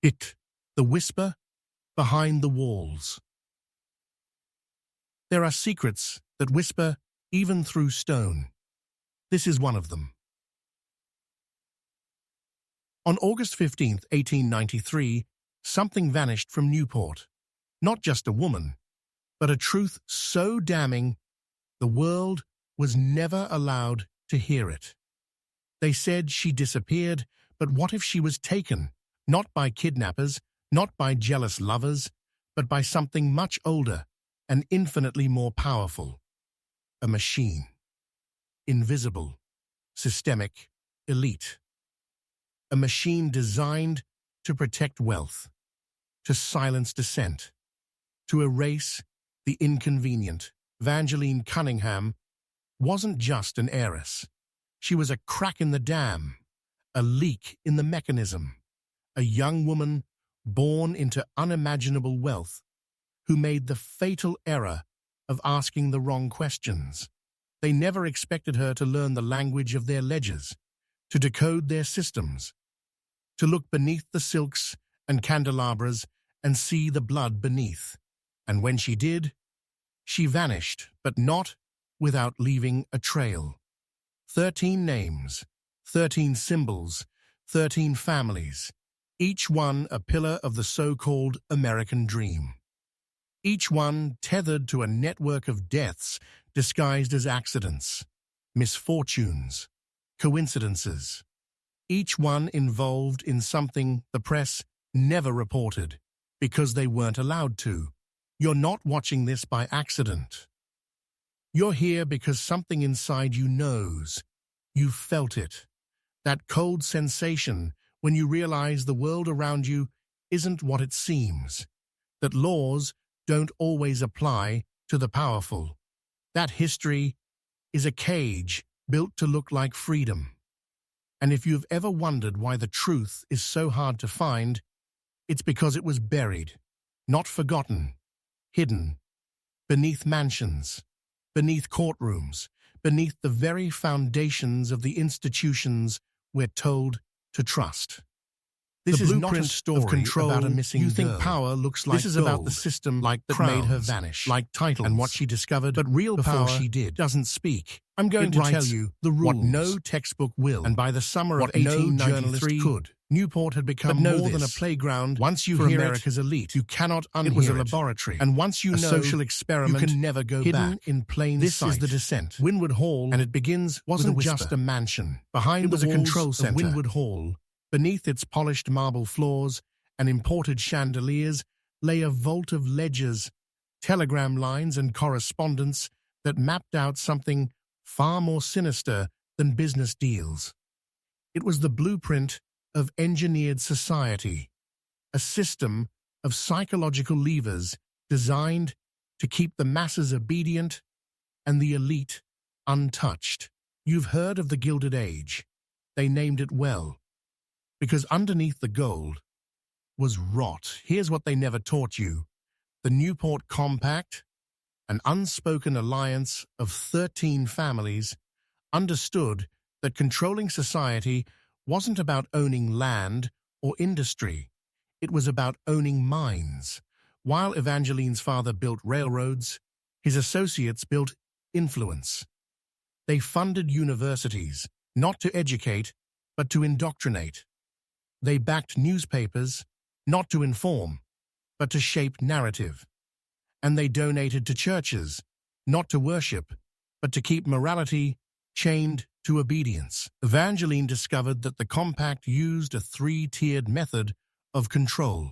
It, the whisper behind the walls. There are secrets that whisper even through stone. This is one of them. On August 15th, 1893, something vanished from Newport. Not just a woman, but a truth so damning the world was never allowed to hear it. They said she disappeared, but what if she was taken, not by kidnappers, not by jealous lovers, but by something much older and infinitely more powerful? A machine. Invisible, systemic, elite. A machine designed to protect wealth, to silence dissent, to erase the inconvenient. Evangelene Cunningham wasn't just an heiress. She was a crack in the dam, a leak in the mechanism, a young woman born into unimaginable wealth who made the fatal error of asking the wrong questions. They never expected her to learn the language of their ledgers, to decode their systems, to look beneath the silks and candelabras and see the blood beneath. And when she did, she vanished, but not without leaving a trail. 13 names, 13 symbols, 13 families, each one a pillar of the so-called American dream. Each one tethered to a network of deaths disguised as accidents, misfortunes, coincidences. Each one involved in something the press never reported because they weren't allowed to. You're not watching this by accident. You're here because something inside you knows. You felt it. That cold sensation when you realize the world around you isn't what it seems. That laws don't always apply to the powerful. That history is a cage built to look like freedom. And if you've ever wondered why the truth is so hard to find, it's because it was buried, not forgotten, hidden, beneath mansions, beneath courtrooms, beneath the very foundations of the institutions we're told to trust. This is not a story of control about a missing girl. You think power looks like this is gold, about the system like that crowns, made her vanish, like titles and what she discovered, but real power she did doesn't speak. I'm going to tell you the rules, what no textbook will, and by the summer of 1893 could. Newport had become more than a playground. Once you hear America's elite, you cannot unhear it. Was a laboratory, and once you know social experiment, you can never go back. In plain sight. This is the descent. Windward Hall, and it begins wasn't just a mansion. Behind it was a control center. Windward Hall. Beneath its polished marble floors and imported chandeliers lay a vault of ledgers, telegram lines and correspondence that mapped out something far more sinister than business deals. It was the blueprint of engineered society, a system of psychological levers designed to keep the masses obedient and the elite untouched. You've heard of the Gilded Age. They named it well. Because underneath the gold was rot. Here's what they never taught you. The Newport Compact, an unspoken alliance of 13 families, understood that controlling society wasn't about owning land or industry. It was about owning minds. While Evangeline's father built railroads, his associates built influence. They funded universities, not to educate, but to indoctrinate. They backed newspapers, not to inform, but to shape narrative. And they donated to churches, not to worship, but to keep morality chained to obedience. Evangeline discovered that the compact used a three-tiered method of control.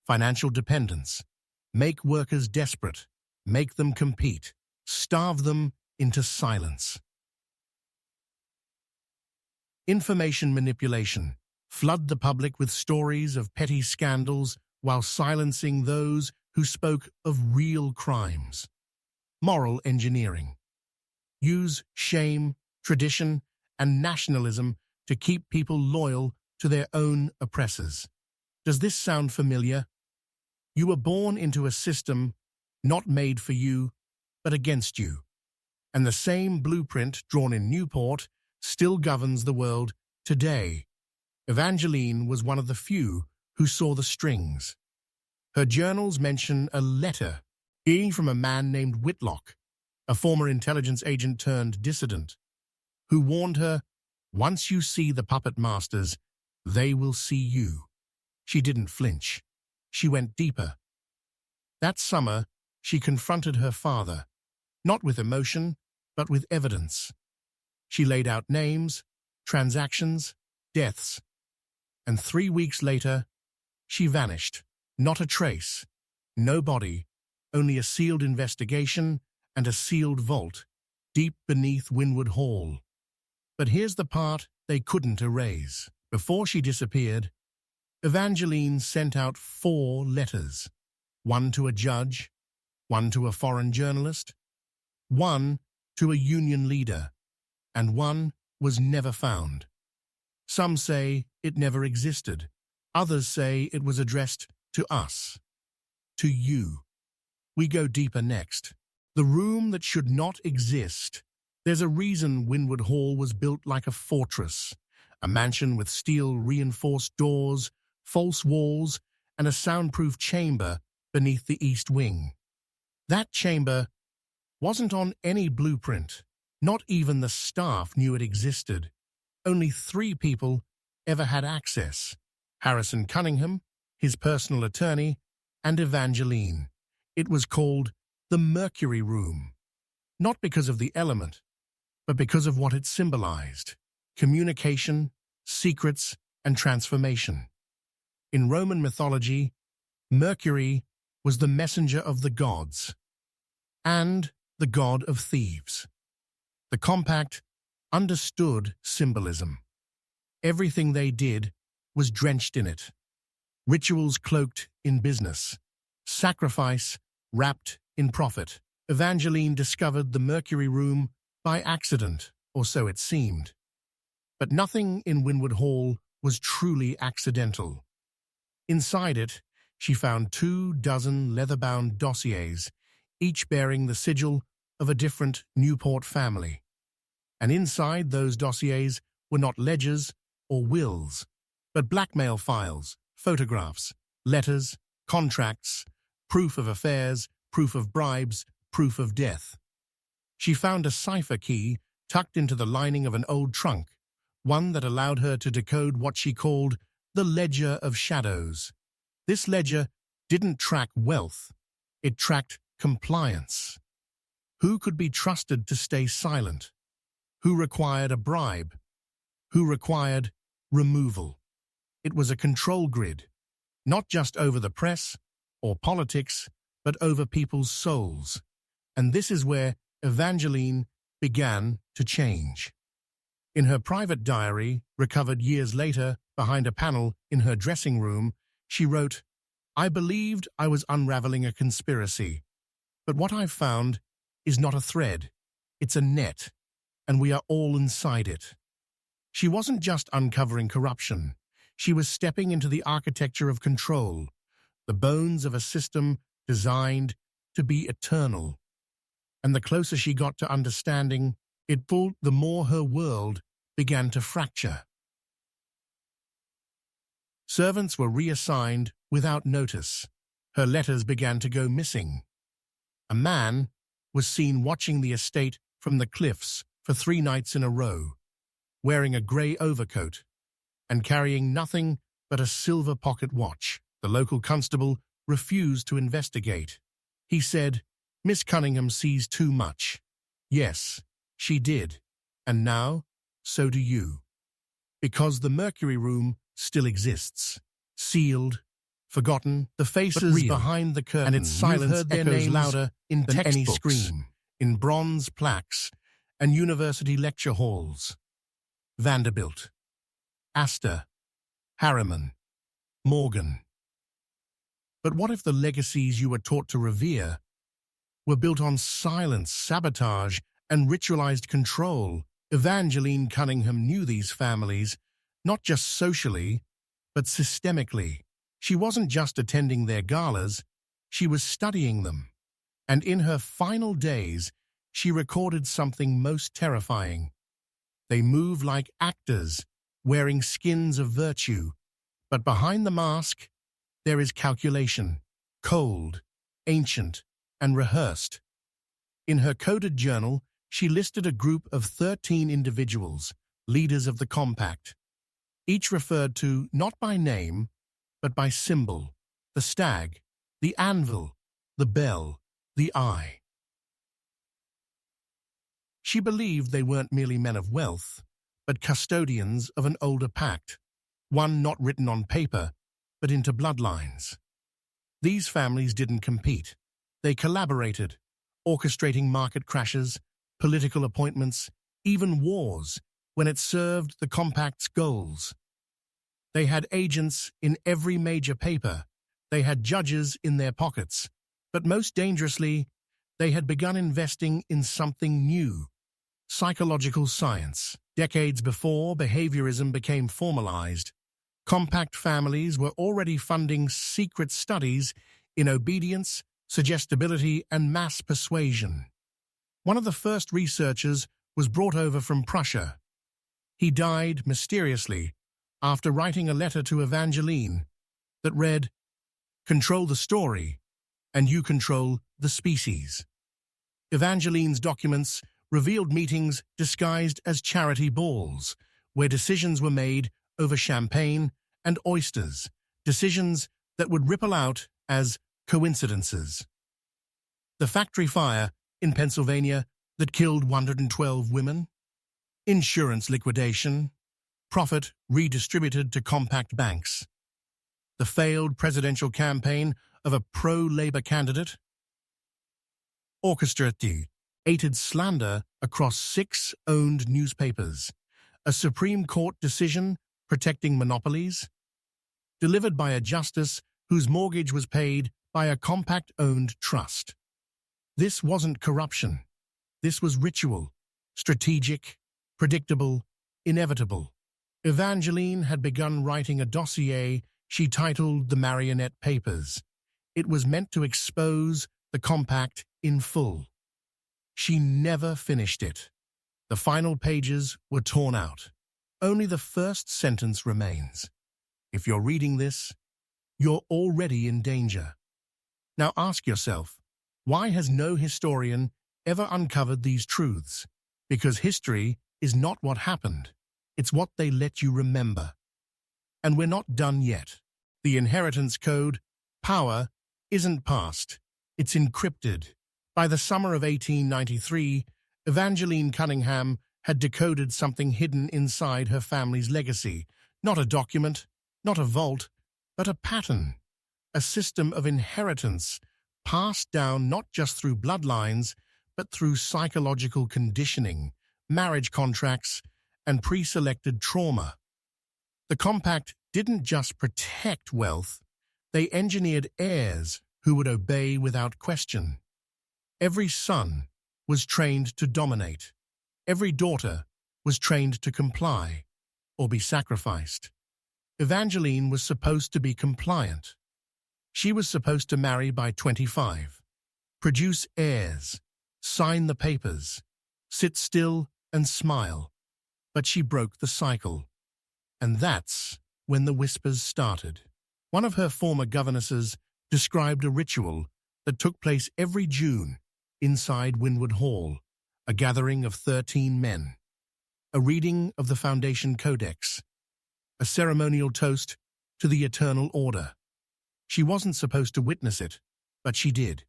Financial dependence. Make workers desperate. Make them compete. Starve them into silence. Information manipulation. Flood the public with stories of petty scandals while silencing those who spoke of real crimes. Moral engineering. Use shame, tradition, and nationalism to keep people loyal to their own oppressors. Does this sound familiar? You were born into a system not made for you, but against you. And the same blueprint drawn in Newport still governs the world today. Evangeline was one of the few who saw the strings. Her journals mention a letter being from a man named Whitlock, a former intelligence agent turned dissident, who warned her, "Once you see the puppet masters, they will see you." She didn't flinch. She went deeper. That summer, she confronted her father, not with emotion, but with evidence. She laid out names, transactions, deaths, and 3 weeks later, she vanished. Not a trace, no body, only a sealed investigation and a sealed vault deep beneath Windward Hall. But here's the part they couldn't erase. Before she disappeared, Evangeline sent out 4 letters, one to a judge, one to a foreign journalist, one to a union leader, and one was never found. Some say it never existed. Others say it was addressed to us, to you. We go deeper next. The room that should not exist. There's a reason Windward Hall was built like a fortress, a mansion with steel-reinforced doors, false walls, and a soundproof chamber beneath the east wing. That chamber wasn't on any blueprint. Not even the staff knew it existed. Only 3 people ever had access: Heiress Cunningham, his personal attorney, and Evangeline. It was called the Mercury Room, not because of the element, but because of what it symbolized: communication, secrets, and transformation. In Roman mythology, Mercury was the messenger of the gods and the god of thieves. The compact understood symbolism. Everything they did was drenched in it. Rituals cloaked in business. Sacrifice wrapped in profit. Evangeline discovered the Mercury Room by accident, or so it seemed. But nothing in Windward Hall was truly accidental. Inside it, she found 24 leather-bound dossiers, each bearing the sigil of a different Newport family. And inside those dossiers were not ledgers or wills, but blackmail files, photographs, letters, contracts, proof of affairs, proof of bribes, proof of death. She found a cipher key tucked into the lining of an old trunk, one that allowed her to decode what she called the Ledger of Shadows. This ledger didn't track wealth, it tracked compliance. Who could be trusted to stay silent? Who required a bribe? Who required removal? It was a control grid, not just over the press or politics, but over people's souls. And this is where Evangeline began to change. In her private diary, recovered years later behind a panel in her dressing room, she wrote, "I believed I was unraveling a conspiracy, but what I've found is not a thread, it's a net, and we are all inside it." She wasn't just uncovering corruption, she was stepping into the architecture of control, the bones of a system designed to be eternal. And the closer she got to understanding it, the more her world began to fracture. Servants were reassigned without notice. Her letters began to go missing. A man was seen watching the estate from the cliffs for 3 nights in a row, wearing a grey overcoat and carrying nothing but a silver pocket watch. The local constable refused to investigate. He said, "Miss Cunningham sees too much." Yes, she did. And now, so do you. Because the Mercury Room still exists. Sealed, forgotten, the faces behind the curtain, and its silence echoes louder than any scream, in bronze plaques and university lecture halls. Vanderbilt, Astor, Harriman, Morgan. But what if the legacies you were taught to revere were built on silence, sabotage, and ritualized control? Evangelene Cunningham knew these families, not just socially, but systemically. She wasn't just attending their galas, she was studying them. And in her final days, she recorded something most terrifying. They move like actors, wearing skins of virtue, But behind the mask, there is calculation, cold, ancient, and rehearsed. In her coded journal, she listed a group of 13 individuals, leaders of the compact, each referred to not by name, but by symbol: the stag, the anvil, the bell, the eye. She believed they weren't merely men of wealth, but custodians of an older pact, one not written on paper, but into bloodlines. These families didn't compete. They collaborated, orchestrating market crashes, political appointments, even wars, when it served the compact's goals. They had agents in every major paper. They had judges in their pockets. But most dangerously, they had begun investing in something new: psychological science. Decades before behaviorism became formalized, compact families were already funding secret studies in obedience, suggestibility, and mass persuasion. One of the first researchers was brought over from Prussia. He died mysteriously after writing a letter to Evangelene that read, "Control the story, and you control the species." Evangelene's documents revealed meetings disguised as charity balls, where decisions were made over champagne and oysters, decisions that would ripple out as coincidences. The factory fire in Pennsylvania that killed 112 women, insurance liquidation, profit redistributed to compact banks, the failed presidential campaign of a pro-Labor candidate, orchestrated slander across 6 owned newspapers, a Supreme Court decision protecting monopolies, delivered by a justice whose mortgage was paid by a compact-owned trust. This wasn't corruption. This was ritual, strategic, predictable, inevitable. Evangelene had begun writing a dossier she titled The Marionette Papers. It was meant to expose the compact in full. She never finished it. The final pages were torn out. Only the first sentence remains. If you're reading this, you're already in danger. Now ask yourself, why has no historian ever uncovered these truths? Because history is not what happened. It's what they let you remember. And we're not done yet. The inheritance code, power, isn't passed. It's encrypted. By the summer of 1893, Evangelene Cunningham had decoded something hidden inside her family's legacy. Not a document, not a vault, but a pattern. A system of inheritance passed down not just through bloodlines, but through psychological conditioning, marriage contracts, and pre-selected trauma. The compact didn't just protect wealth, they engineered heirs who would obey without question. Every son was trained to dominate. Every daughter was trained to comply or be sacrificed. Evangelene was supposed to be compliant. She was supposed to marry by 25, produce heirs, sign the papers, sit still and smile. But she broke the cycle. And that's when the whispers started. One of her former governesses described a ritual that took place every June inside Windward Hall, a gathering of 13 men, a reading of the Foundation Codex, a ceremonial toast to the Eternal Order. She wasn't supposed to witness it, but she did.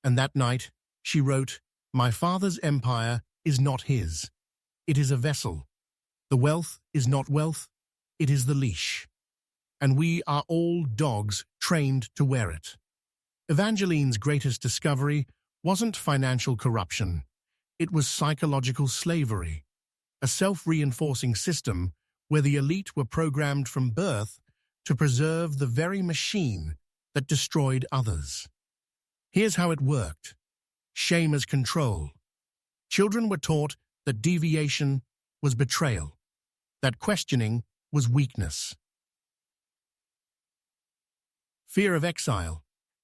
And that night, she wrote, "My father's empire is not his. It is a vessel. The wealth is not wealth, it is the leash. And we are all dogs trained to wear it." Evangelene's greatest discovery wasn't financial corruption. It was psychological slavery, a self-reinforcing system where the elite were programmed from birth to preserve the very machine that destroyed others. Here's how it worked. Shame as control. Children were taught that deviation was betrayal, that questioning was weakness. Fear of exile.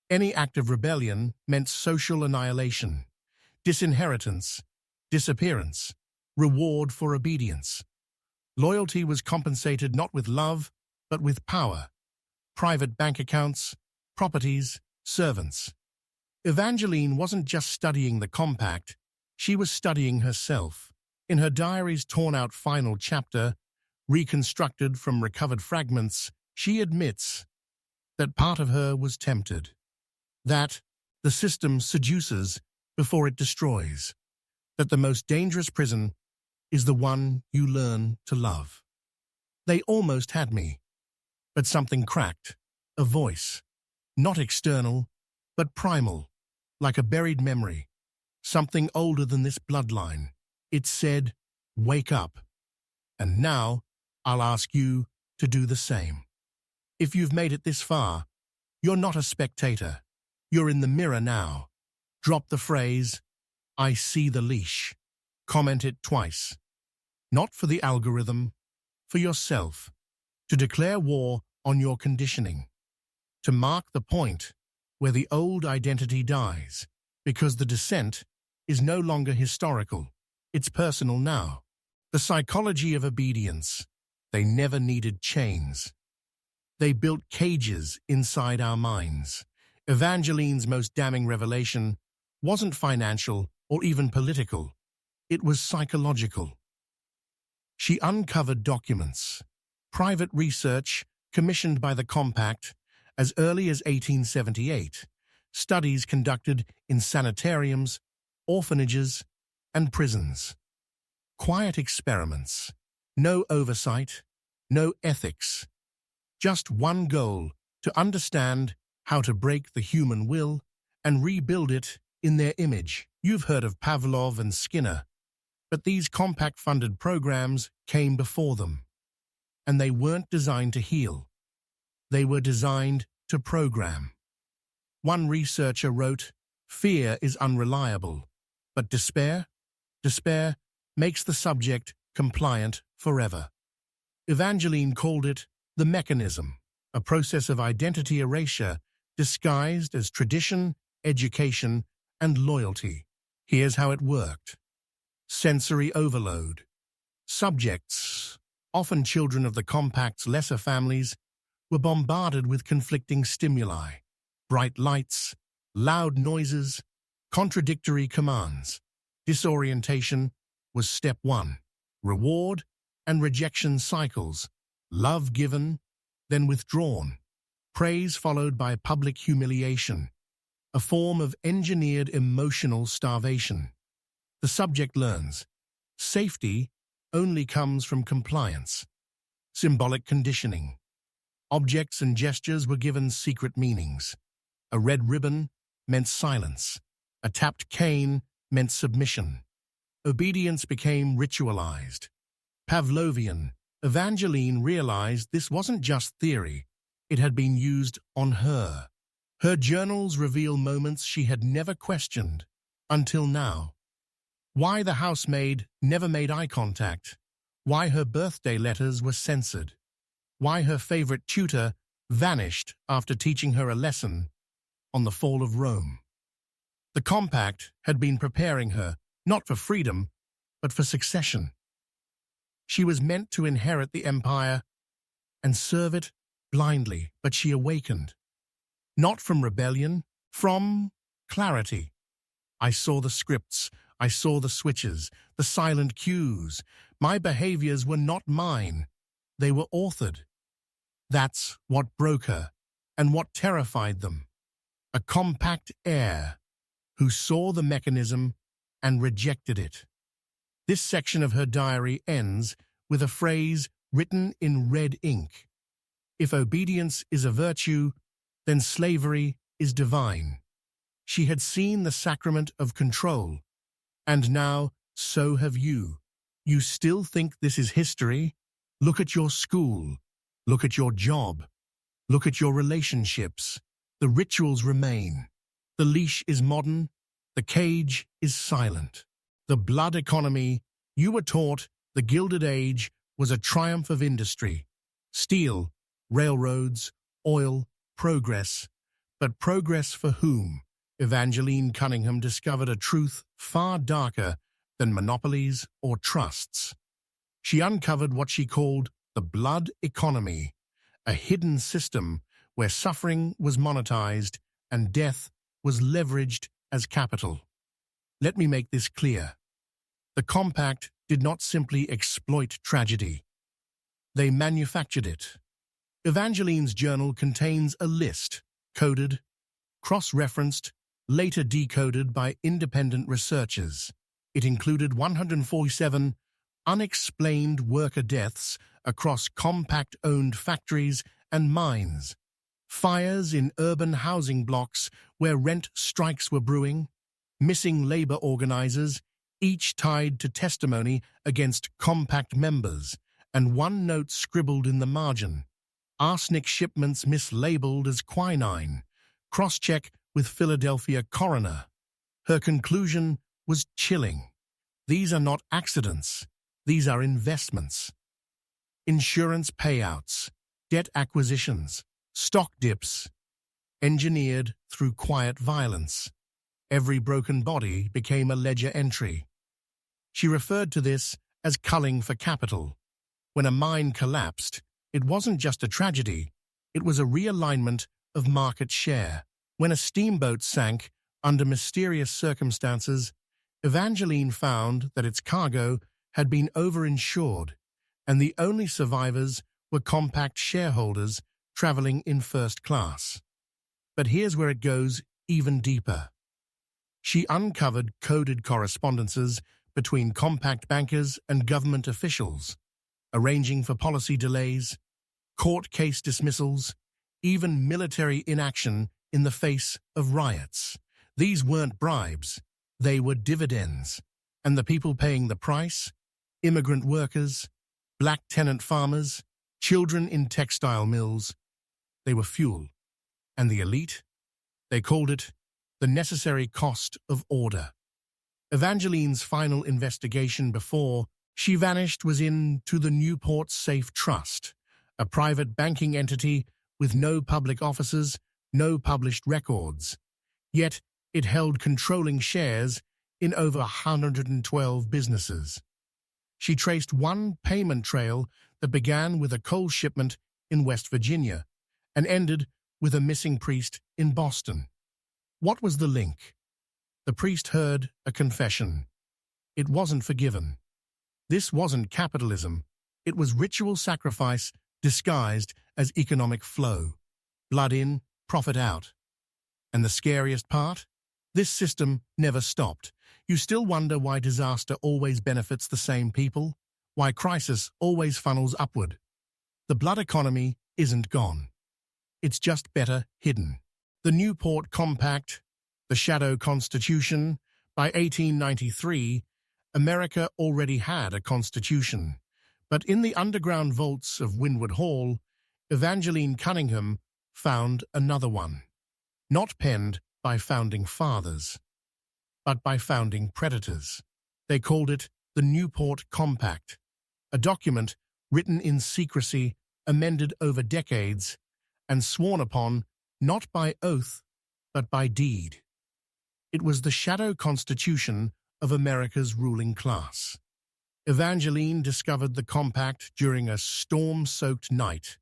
Any act of rebellion meant social annihilation, disinheritance, disappearance, reward for obedience. Loyalty was compensated not with love, but with power. Private bank accounts, properties, servants. Evangeline wasn't just studying the compact, she was studying herself. In her diary's torn-out final chapter, reconstructed from recovered fragments, she admits that part of her was tempted, that the system seduces before it destroys, that the most dangerous prison is the one you learn to love. They almost had me, but something cracked, a voice, not external, but primal, like a buried memory, something older than this bloodline. It said, "Wake up." And now, I'll ask you to do the same. If you've made it this far, you're not a spectator. You're in the mirror now. Drop the phrase, "I see the leash." Comment it twice. Not for the algorithm, for yourself. To declare war on your conditioning. To mark the point where the old identity dies, because the descent is no longer historical. It's personal now. The psychology of obedience. They never needed chains. They built cages inside our minds. Evangeline's most damning revelation wasn't financial or even political. It was psychological. She uncovered documents, private research commissioned by the Compact as early as 1878, studies conducted in sanitariums, orphanages, and prisons. Quiet experiments, no oversight, no ethics, just one goal: to understand how to break the human will and rebuild it in their image. You've heard of Pavlov and Skinner, but these Compact-funded programs came before them. And they weren't designed to heal. They were designed to program. One researcher wrote, "Fear is unreliable, but despair makes the subject compliant forever." Evangeline called it the mechanism, a process of identity erasure disguised as tradition, education, and loyalty. Here's how it worked. Sensory overload. Subjects, often children of the Compact's lesser families, were bombarded with conflicting stimuli, bright lights, loud noises, contradictory commands. Disorientation was step one. Reward and rejection cycles. Love given, then withdrawn. Praise followed by public humiliation. A form of engineered emotional starvation. The subject learns. Safety only comes from compliance. Symbolic conditioning. Objects and gestures were given secret meanings. A red ribbon meant silence. A tapped cane meant submission. Obedience became ritualized. Pavlovian. Evangeline realized this wasn't just theory. It had been used on her. Her journals reveal moments she had never questioned until now. Why the housemaid never made eye contact. Why her birthday letters were censored. Why her favorite tutor vanished after teaching her a lesson on the fall of Rome. The Compact had been preparing her, not for freedom, but for succession. She was meant to inherit the empire and serve it blindly, but she awakened. Not from rebellion, from clarity. I saw the scripts, I saw the switches, the silent cues. My behaviors were not mine. They were authored. That's what broke her, and what terrified them. A Compact heir who saw the mechanism and rejected it. This section of her diary ends with a phrase written in red ink. If obedience is a virtue, then slavery is divine. She had seen the sacrament of control, and now so have you. You still think this is history? Look at your school. Look at your job. Look at your relationships. The rituals remain. The leash is modern. The cage is silent. The blood economy, you were taught the Gilded Age was a triumph of industry. Steel, railroads, oil, progress. But progress for whom? Evangelene Cunningham discovered a truth far darker than monopolies or trusts. She uncovered what she called the blood economy, a hidden system where suffering was monetized and death was leveraged as capital. Let me make this clear. The compact did not simply exploit tragedy. They manufactured it. Evangelene's journal contains a list, coded, cross-referenced, later decoded by independent researchers. It included 147 unexplained worker deaths across compact-owned factories and mines, fires in urban housing blocks where rent strikes were brewing, missing labor organizers, each tied to testimony against compact members, and one note scribbled in the margin, arsenic shipments mislabeled as quinine, cross-check with Philadelphia coroner. Her conclusion was chilling. These are not accidents. These are investments. Insurance payouts, debt acquisitions, stock dips, engineered through quiet violence. Every broken body became a ledger entry. She referred to this as culling for capital. When a mine collapsed, it wasn't just a tragedy, it was a realignment of market share. When a steamboat sank under mysterious circumstances, Evangelene found that its cargo had been overinsured, and the only survivors were compact shareholders traveling in first class. But here's where it goes even deeper. She uncovered coded correspondences between compact bankers and government officials, arranging for policy delays, court case dismissals, even military inaction in the face of riots. These weren't bribes, they were dividends, and the people paying the price, immigrant workers, black tenant farmers, children in textile mills, they were fuel. And the elite? They called it the necessary cost of order. Evangelene's final investigation before she vanished was into the Newport Safe Trust, a private banking entity with no public offices, no published records. Yet it held controlling shares in over 112 businesses. She traced one payment trail that began with a coal shipment in West Virginia and ended with a missing priest in Boston. What was the link? The priest heard a confession. It wasn't forgiven. This wasn't capitalism. It was ritual sacrifice disguised as economic flow. Blood in, profit out. And the scariest part? This system never stopped. You still wonder why disaster always benefits the same people? Why crisis always funnels upward? The blood economy isn't gone. It's just better hidden. The Newport Compact, the Shadow Constitution. By 1893, America already had a constitution. But in the underground vaults of Windward Hall, Evangelene Cunningham found another one. Not penned by founding fathers, but by founding predators. They called it the Newport Compact, a document written in secrecy, amended over decades, and sworn upon not by oath, but by deed. It was the shadow constitution of America's ruling class. Evangelene discovered the compact during a storm-soaked night,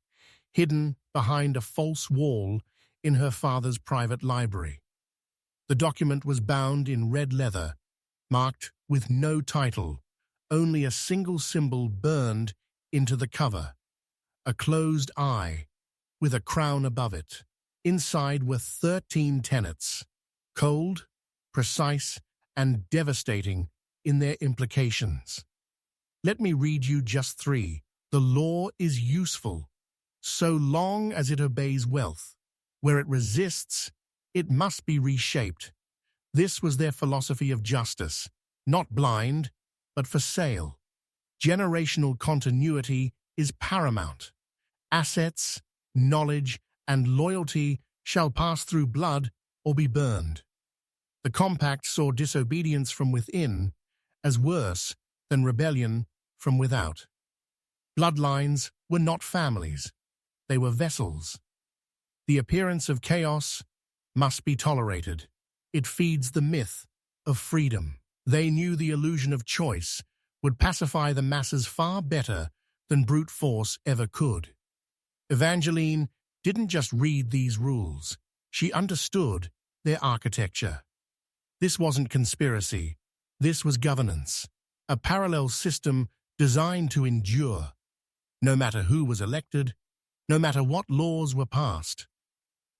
hidden behind a false wall in her father's private library. The document was bound in red leather, marked with no title, only a single symbol burned into the cover, a closed eye with a crown above it. Inside were 13 tenets, cold, precise, and devastating in their implications. Let me read you just 3. The law is useful, so long as it obeys wealth. Where it resists, it must be reshaped. This was their philosophy of justice, not blind, but for sale. Generational continuity is paramount. Assets, knowledge, and loyalty shall pass through blood or be burned. The compact saw disobedience from within as worse than rebellion from without. Bloodlines were not families, they were vessels. The appearance of chaos must be tolerated. It feeds the myth of freedom. They knew the illusion of choice would pacify the masses far better than brute force ever could. Evangeline didn't just read these rules. She understood their architecture. This wasn't conspiracy. This was governance, a parallel system designed to endure, no matter who was elected, no matter what laws were passed.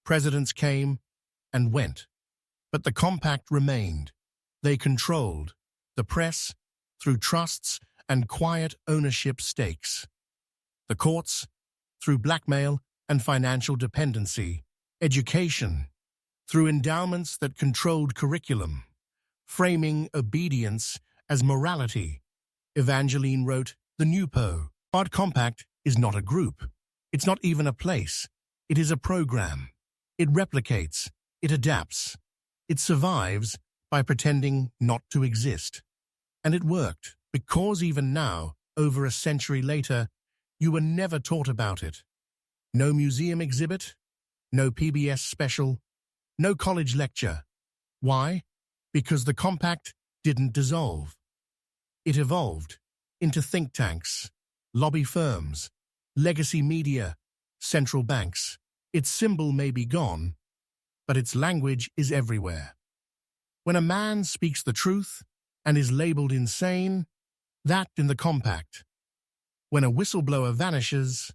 Presidents came and went, but the compact remained. They controlled the press through trusts and quiet ownership stakes, the courts through blackmail and financial dependency, education through endowments that controlled curriculum, framing obedience as morality. Evangeline wrote, "The Newport Compact is not a group. It's not even a place. It is a program. It replicates. It adapts. It survives by pretending not to exist." And it worked, because even now, over a century later, you were never taught about it. No museum exhibit, no PBS special, no college lecture. Why? Because the compact didn't dissolve. It evolved into think tanks, lobby firms, legacy media, central banks. Its symbol may be gone, but its language is everywhere. When a man speaks the truth and is labeled insane, that in the compact. When a whistleblower vanishes,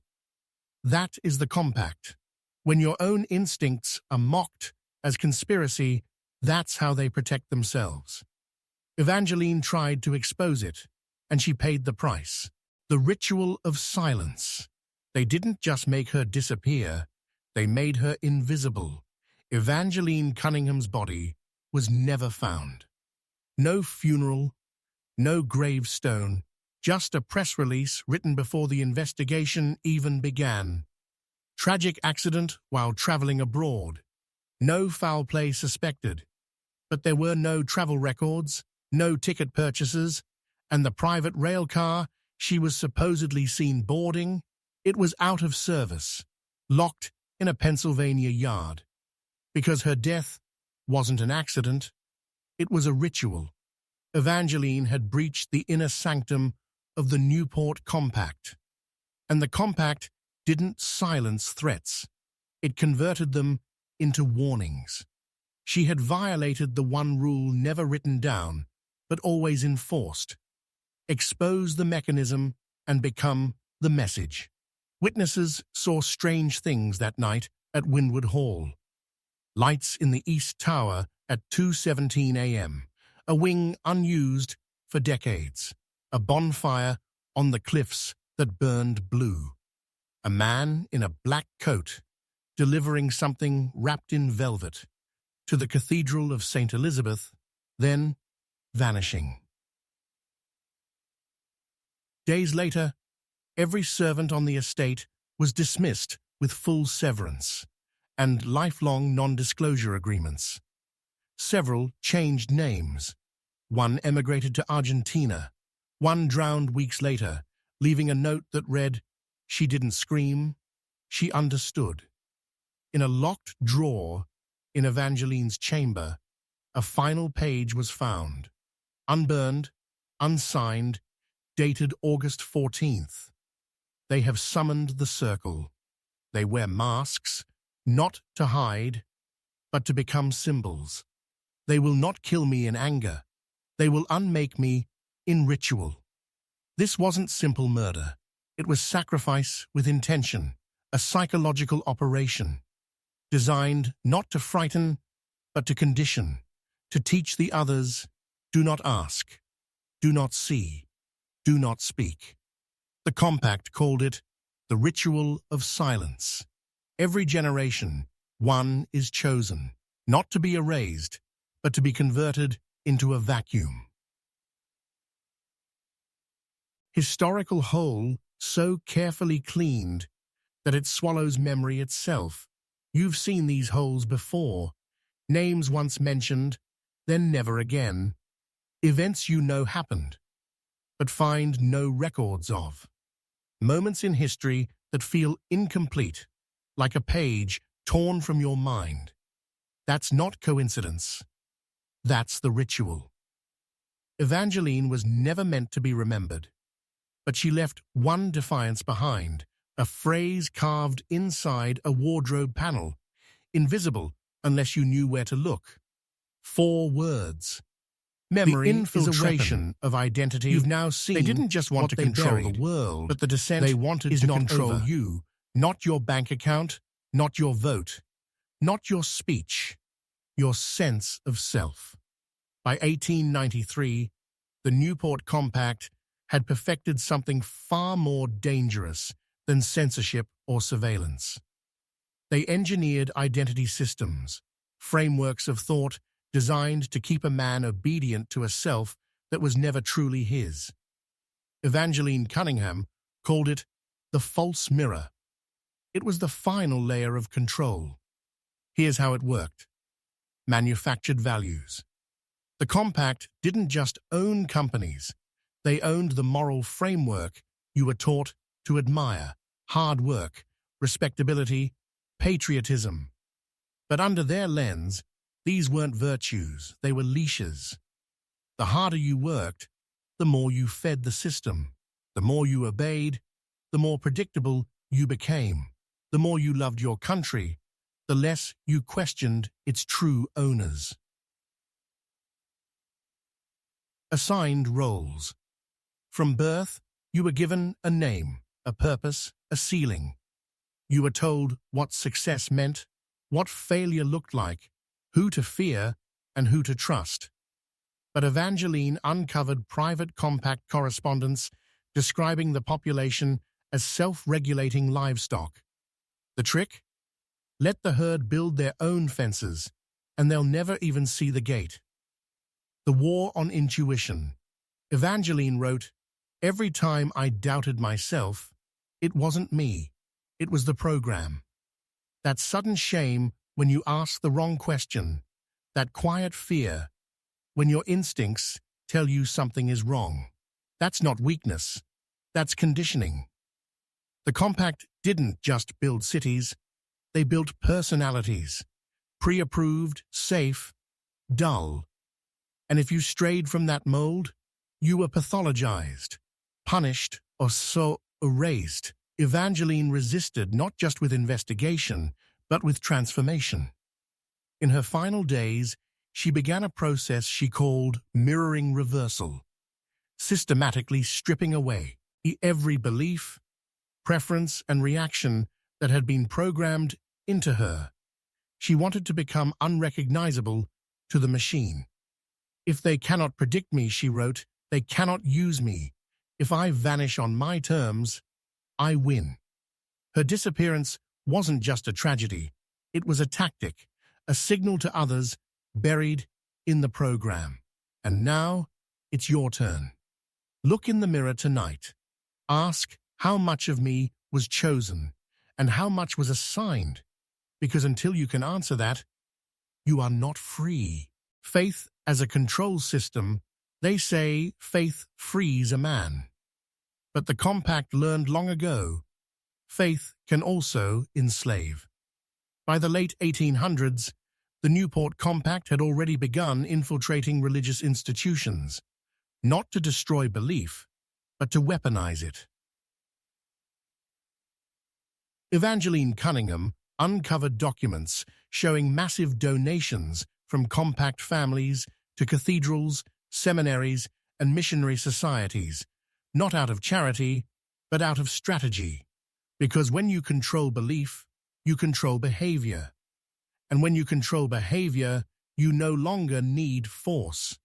that is the compact. When your own instincts are mocked as conspiracy, that's how they protect themselves. Evangeline tried to expose it, and she paid the price. The ritual of silence. They didn't just make her disappear, they made her invisible. Evangelene Cunningham's body was never found. No funeral, no gravestone, just a press release written before the investigation even began. Tragic accident while traveling abroad. No foul play suspected. But there were no travel records, no ticket purchases, and the private rail car she was supposedly seen boarding, it was out of service, locked in a Pennsylvania yard. Because her death wasn't an accident, it was a ritual. Evangeline had breached the inner sanctum of the Newport Compact. And the compact didn't silence threats. It converted them into warnings. She had violated the one rule never written down, but always enforced. Expose the mechanism and become the message. Witnesses saw strange things that night at Windward Hall. Lights in the East Tower at 2:17 a.m., a wing unused for decades, a bonfire on the cliffs that burned blue, a man in a black coat delivering something wrapped in velvet to the Cathedral of St. Elizabeth, then vanishing. Days later, every servant on the estate was dismissed with full severance and lifelong non-disclosure agreements. Several changed names. One emigrated to Argentina. One drowned weeks later, leaving a note that read, "She didn't scream, she understood." In a locked drawer in Evangeline's chamber, a final page was found, unburned, unsigned, dated August 14th. They have summoned the circle. They wear masks, not to hide, but to become symbols. They will not kill me in anger. They will unmake me in ritual. This wasn't simple murder. It was sacrifice with intention, a psychological operation, designed not to frighten, but to condition, to teach the others, do not ask, do not see, do not speak. The compact called it the ritual of silence. Every generation, one is chosen, not to be erased, but to be converted into a vacuum. Historical hole so carefully cleaned that it swallows memory itself. You've seen these holes before. Names once mentioned, then never again. Events you know happened, but find no records of. Moments in history that feel incomplete, like a page torn from your mind. That's not coincidence. That's the ritual. Evangeline was never meant to be remembered, but she left one defiance behind, a phrase carved inside a wardrobe panel, invisible unless you knew where to look. 4 words. Memory the infiltration of identity. You've now seen they didn't just want to control the world, but the descent they wanted to control you, not your bank account, not your vote, not your speech, your sense of self. By 1893, the Newport Compact had perfected something far more dangerous than censorship or surveillance. They engineered identity systems, frameworks of thought designed to keep a man obedient to a self that was never truly his. Evangelene Cunningham called it the false mirror. It was the final layer of control. Here's how it worked. Manufactured values. The Compact didn't just own companies. They owned the moral framework you were taught to admire: hard work, respectability, patriotism. But under their lens, these weren't virtues, they were leashes. The harder you worked, the more you fed the system. The more you obeyed, the more predictable you became. The more you loved your country, the less you questioned its true owners. Assigned roles. From birth, you were given a name, a purpose, a ceiling. You were told what success meant, what failure looked like, who to fear and who to trust. But Evangelene uncovered private Compact correspondence describing the population as self-regulating livestock. The trick? Let the herd build their own fences, and they'll never even see the gate. The War on Intuition. Evangelene wrote, "Every time I doubted myself, it wasn't me, it was the program. That sudden shame when you ask the wrong question, that quiet fear when your instincts tell you something is wrong. That's not weakness, that's conditioning." The Compact didn't just build cities, they built personalities, pre-approved, safe, dull. And if you strayed from that mold, you were pathologized, punished, or so erased. Evangelene resisted not just with investigation, but with transformation. In her final days, she began a process she called mirroring reversal, systematically stripping away every belief, preference, and reaction that had been programmed into her. She wanted to become unrecognizable to the machine. "If they cannot predict me," she wrote, "they cannot use me. If I vanish on my terms, I win." Her disappearance wasn't just a tragedy. It was a tactic, a signal to others buried in the program. And now, it's your turn. Look in the mirror tonight. Ask how much of me was chosen and how much was assigned. Because until you can answer that, you are not free. Faith as a control system, they say faith frees a man. But the Compact learned long ago, faith can also enslave. By the late 1800s, the Newport Compact had already begun infiltrating religious institutions, not to destroy belief, but to weaponize it. Evangelene Cunningham uncovered documents showing massive donations from Compact families to cathedrals, seminaries, and missionary societies, not out of charity, but out of strategy. Because when you control belief, you control behavior. And when you control behavior, you no longer need force.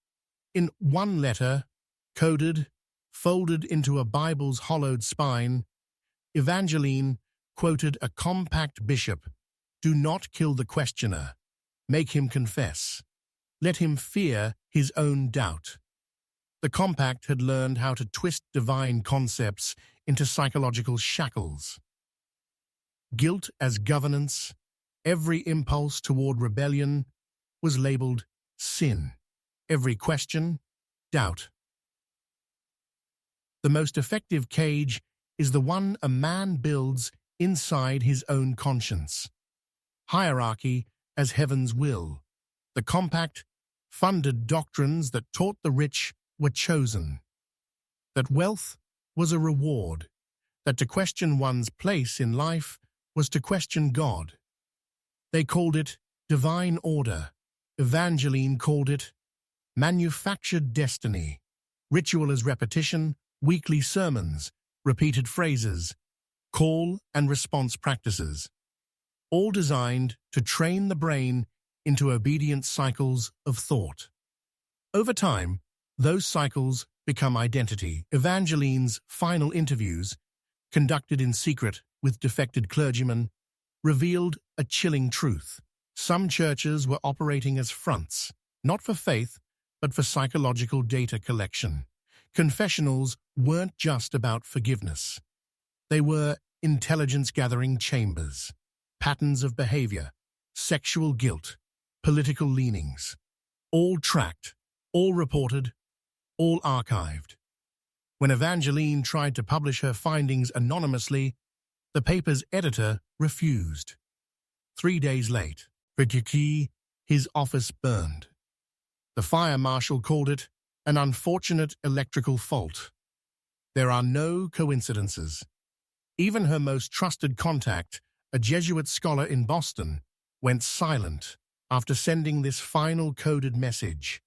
In one letter, coded, folded into a Bible's hollowed spine, Evangelene quoted a Compact bishop, "Do not kill the questioner. Make him confess. Let him fear his own doubt." The Compact had learned how to twist divine concepts into psychological shackles. Guilt as governance, every impulse toward rebellion was labeled sin. Every question, doubt. The most effective cage is the one a man builds inside his own conscience. Hierarchy as heaven's will. The Compact funded doctrines that taught the rich were chosen, that wealth was a reward, that to question one's place in life was to question God. They called it divine order. Evangelene called it manufactured destiny. Ritual as repetition, weekly sermons, repeated phrases, call and response practices, all designed to train the brain into obedient cycles of thought. Over time, those cycles become identity. Evangelene's final interviews, conducted in secret with defected clergymen, revealed a chilling truth. Some churches were operating as fronts, not for faith, but for psychological data collection. Confessionals weren't just about forgiveness. They were intelligence-gathering chambers, patterns of behavior, sexual guilt, political leanings, all tracked, all reported, all archived. When Evangelene tried to publish her findings anonymously, the paper's editor refused. 3 days late, his office burned. The fire marshal called it an unfortunate electrical fault. There are no coincidences. Even her most trusted contact, a Jesuit scholar in Boston, went silent after sending this final coded message.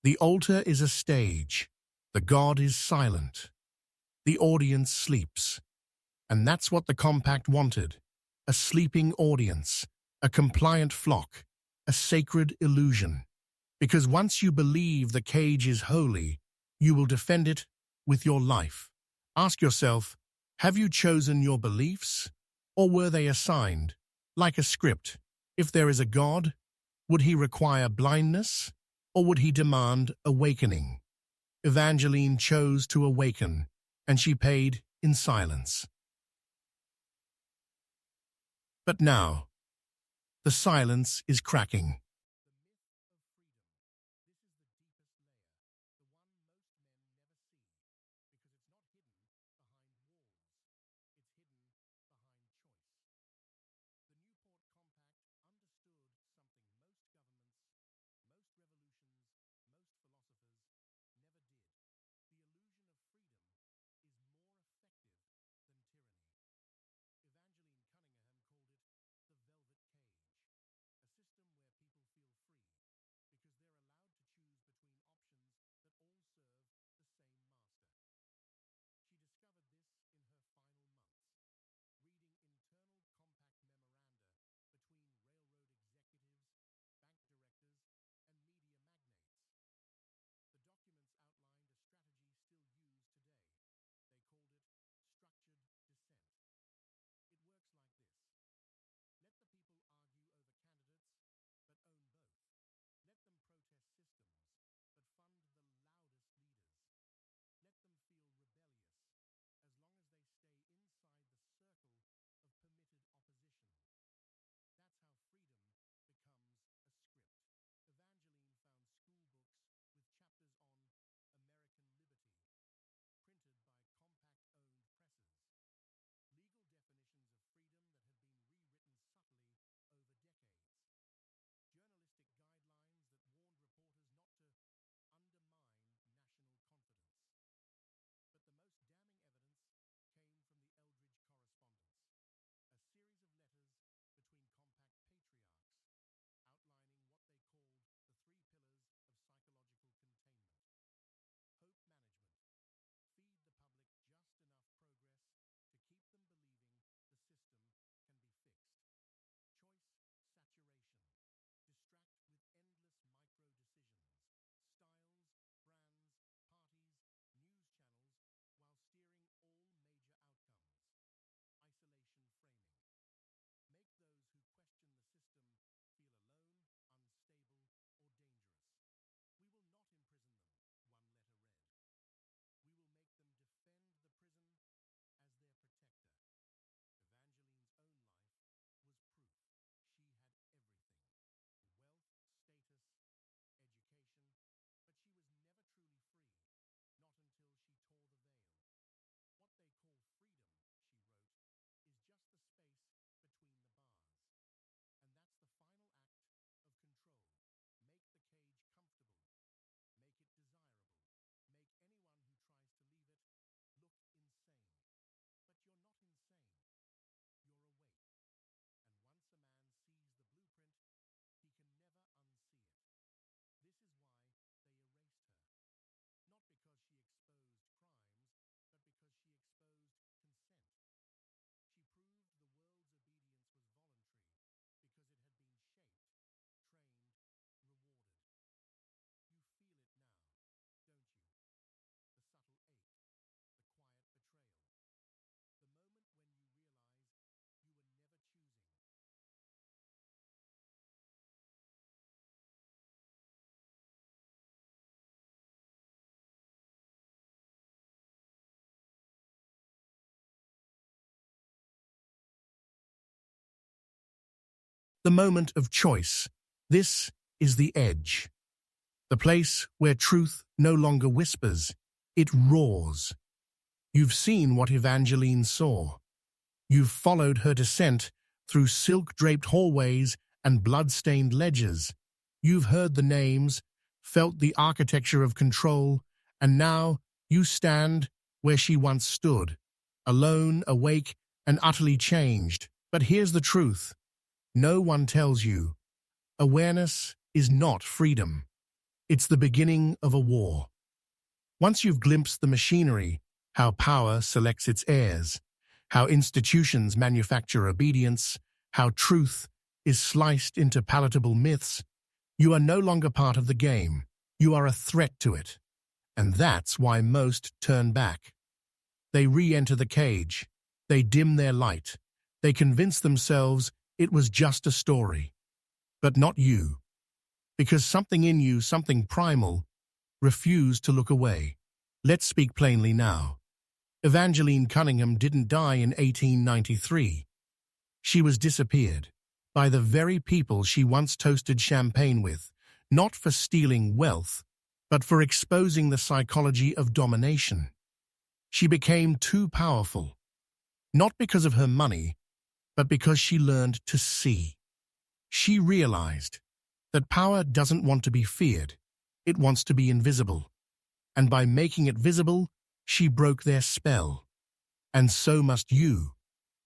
The altar is a stage. The God is silent. The audience sleeps. And that's what the compact wanted. A sleeping audience, a compliant flock, a sacred illusion. Because once you believe the cage is holy, you will defend it with your life. Ask yourself, have you chosen your beliefs? Or were they assigned, like a script? If there is a God, would he require blindness? Or would he demand awakening? Evangelene chose to awaken, and she paid in silence. But now, the silence is cracking. The moment of choice. This is the edge. The place where truth no longer whispers, it roars. You've seen what Evangeline saw. You've followed her descent through silk-draped hallways and blood-stained ledges. You've heard the names, felt the architecture of control, and now you stand where she once stood, alone, awake, and utterly changed. But here's the truth. No one tells you. Awareness is not freedom. It's the beginning of a war. Once you've glimpsed the machinery, how power selects its heirs, how institutions manufacture obedience, how truth is sliced into palatable myths, you are no longer part of the game. You are a threat to it. And that's why most turn back. They re-enter the cage. They dim their light. They convince themselves it was just a story. But not you. Because something in you, something primal, refused to look away. Let's speak plainly now. Evangelene Cunningham didn't die in 1893. She was disappeared by the very people she once toasted champagne with, not for stealing wealth, but for exposing the psychology of domination. She became too powerful, not because of her money, but because she learned to see. She realized that power doesn't want to be feared, it wants to be invisible. And by making it visible, she broke their spell. And so must you,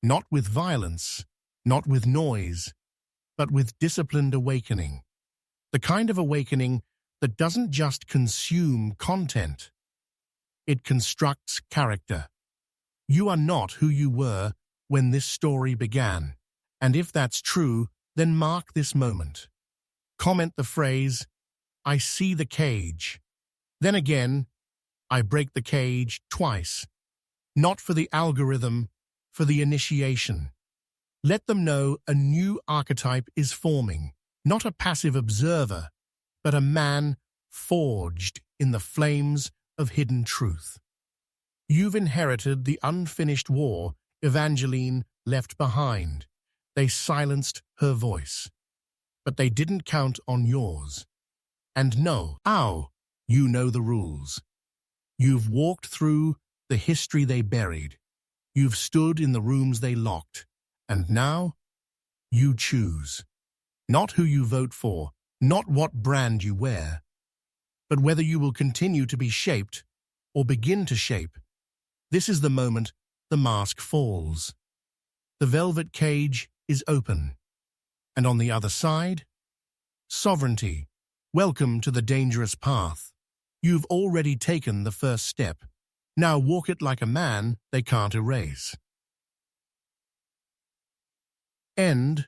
not with violence, not with noise, but with disciplined awakening. The kind of awakening that doesn't just consume content. It constructs character. You are not who you were when this story began. And if that's true, then mark this moment. Comment the phrase, "I see the cage." Then again, "I break the cage" twice. Not for the algorithm, for the initiation. Let them know a new archetype is forming, not a passive observer, but a man forged in the flames of hidden truth. You've inherited the unfinished war Evangeline left behind. They silenced her voice, but they didn't count on yours. And you know the rules. You've walked through the history they buried. You've stood in the rooms they locked. And now, you choose. Not who you vote for, not what brand you wear, but whether you will continue to be shaped or begin to shape. This is the moment the mask falls. The velvet cage is open. And on the other side, sovereignty. Welcome to the dangerous path. You've already taken the first step. Now walk it like a man they can't erase. End